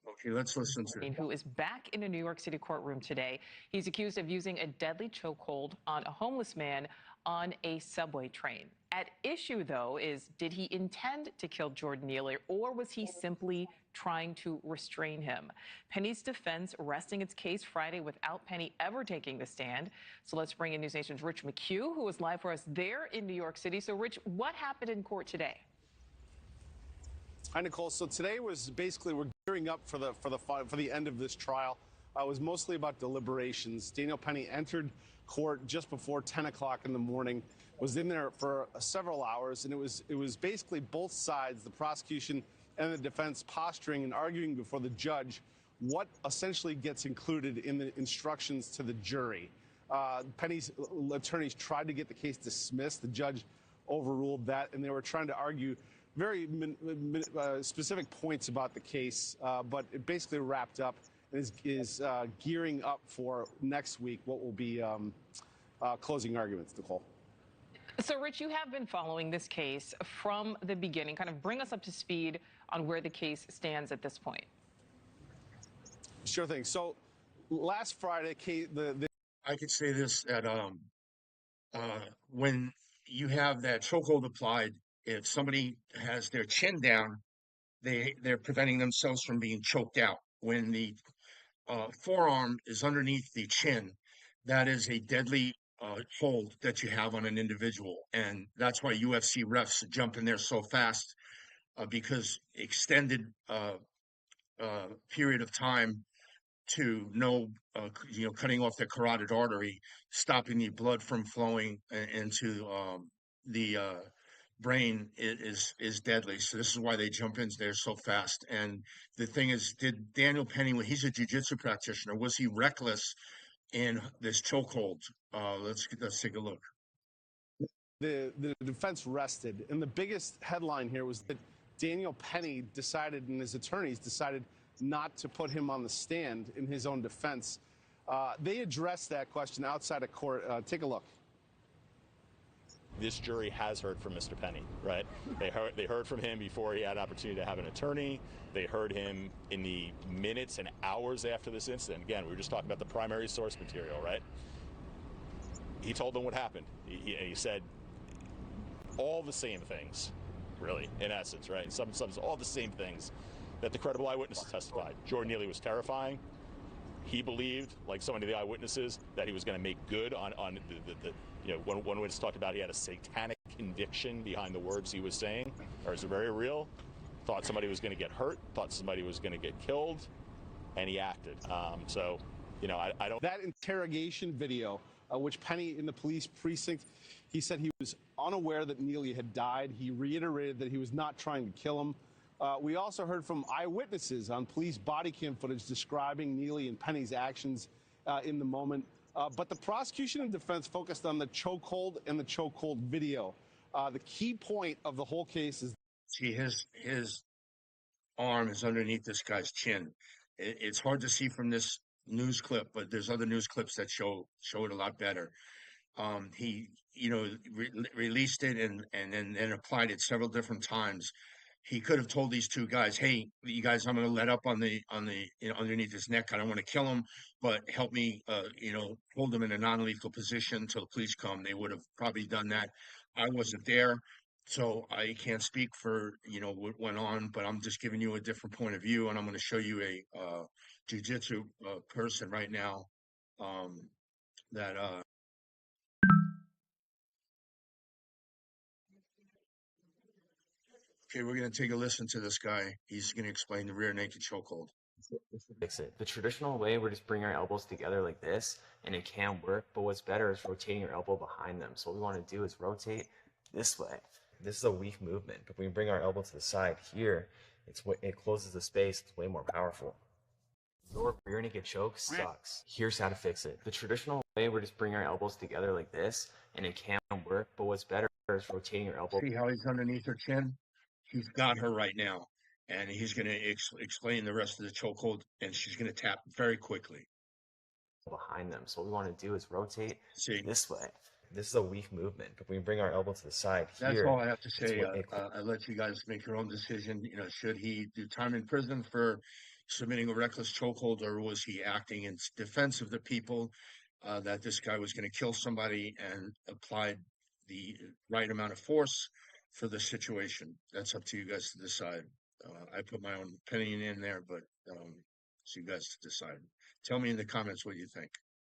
Okay, let's listen to it. Who is back in a New York City courtroom today. He's accused of using a deadly chokehold on a homeless man on a subway train. At issue, though, is did he intend to kill Jordan Neely, or was he simply trying to restrain him? Penny's defense resting its case Friday without Penny ever taking the stand. So let's bring in News Nation's Rich McHugh, who is live for us there in New York City. So, Rich, what happened in court today? Hi, Nicole. So today was basically we're gearing up for the end of this trial. It was mostly about deliberations. Daniel Penny entered court just before 10 o'clock in the morning, was in there for several hours, and it was basically both sides, the prosecution and the defense, posturing and arguing before the judge what essentially gets included in the instructions to the jury. Penny's attorneys tried to get the case dismissed. The judge overruled that, and they were trying to argue very specific points about the case, but it basically wrapped up and is gearing up for next week, what will be closing arguments, Nicole. So, Rich, you have been following this case from the beginning. Kind of bring us up to speed on where the case stands at this point. Sure thing. So last Friday, I could say this, that when you have that chokehold applied, if somebody has their chin down, they're preventing themselves from being choked out. When the forearm is underneath the chin, that is a deadly hold that you have on an individual, and that's why UFC refs jump in there so fast, because extended period of time to cutting off the carotid artery, stopping the blood from flowing into the brain is deadly. So this is why they jump in there so fast. And the thing is, did Daniel Penny, when he's a jiu-jitsu practitioner, was he reckless in this chokehold? Let's take a look. The defense rested, and the biggest headline here was that Daniel Penny decided, and his attorneys decided, not to put him on the stand in his own defense. They addressed that question outside of court. Take a look. This jury has heard from Mr. Penny, right? They heard from him before he had an opportunity to have an attorney. They heard him in the minutes and hours after this incident. Again, we were just talking about the primary source material, right? He told them what happened. He said all the same things, really, in essence, right? Some all the same things that the credible eyewitnesses testified. Jordan Neely was terrifying. He believed, like so many of the eyewitnesses, that he was going to make good on one witness talked about he had a satanic conviction behind the words he was saying, or is it very real? Thought somebody was going to get hurt, thought somebody was going to get killed, and he acted. I don't. That interrogation video, which Penny in the police precinct, he said he was unaware that Neely had died. He reiterated that he was not trying to kill him. We also heard from eyewitnesses on police body cam footage describing Neely and Penny's actions in the moment. But the prosecution and defense focused on the chokehold and the chokehold video. The key point of the whole case is, see, his arm is underneath this guy's chin. It's hard to see from this news clip, but there's other news clips that show it a lot better. He released it and then applied it several different times. He could have told these two guys, "Hey, you guys, I'm going to let up on the underneath his neck. I don't want to kill him, but help me, hold him in a non-lethal position until the police come." They would have probably done that. I wasn't there, so I can't speak for what went on. But I'm just giving you a different point of view, and I'm going to show you a jiu-jitsu person right now that. Okay, we're going to take a listen to this guy. He's going to explain the rear naked chokehold. Fix it. The traditional way, we're just bringing our elbows together like this, and it can work, but what's better is rotating your elbow behind them. So what we want to do is rotate this way. This is a weak movement, but when we bring our elbow to the side here, it closes the space. It's way more powerful. Your rear naked choke sucks. Here's how to fix it. The traditional way, we're just bringing our elbows together like this, and it can work, but what's better is rotating your elbow. See how he's underneath her chin? He's got her right now, and he's going to explain the rest of the chokehold, and she's going to tap very quickly Behind them. So what we want to do is rotate this way. This is a weak movement, but we bring our elbow to the side That's here. all I have to it's say. what it- I let you guys make your own decision. You know, should he do time in prison for submitting a reckless chokehold, or was he acting in defense of the people? That this guy was going to kill somebody and applied the right amount of force for the situation. That's up to you guys to decide. I put my own opinion in there, but it's you guys to decide. Tell me in the comments what you think.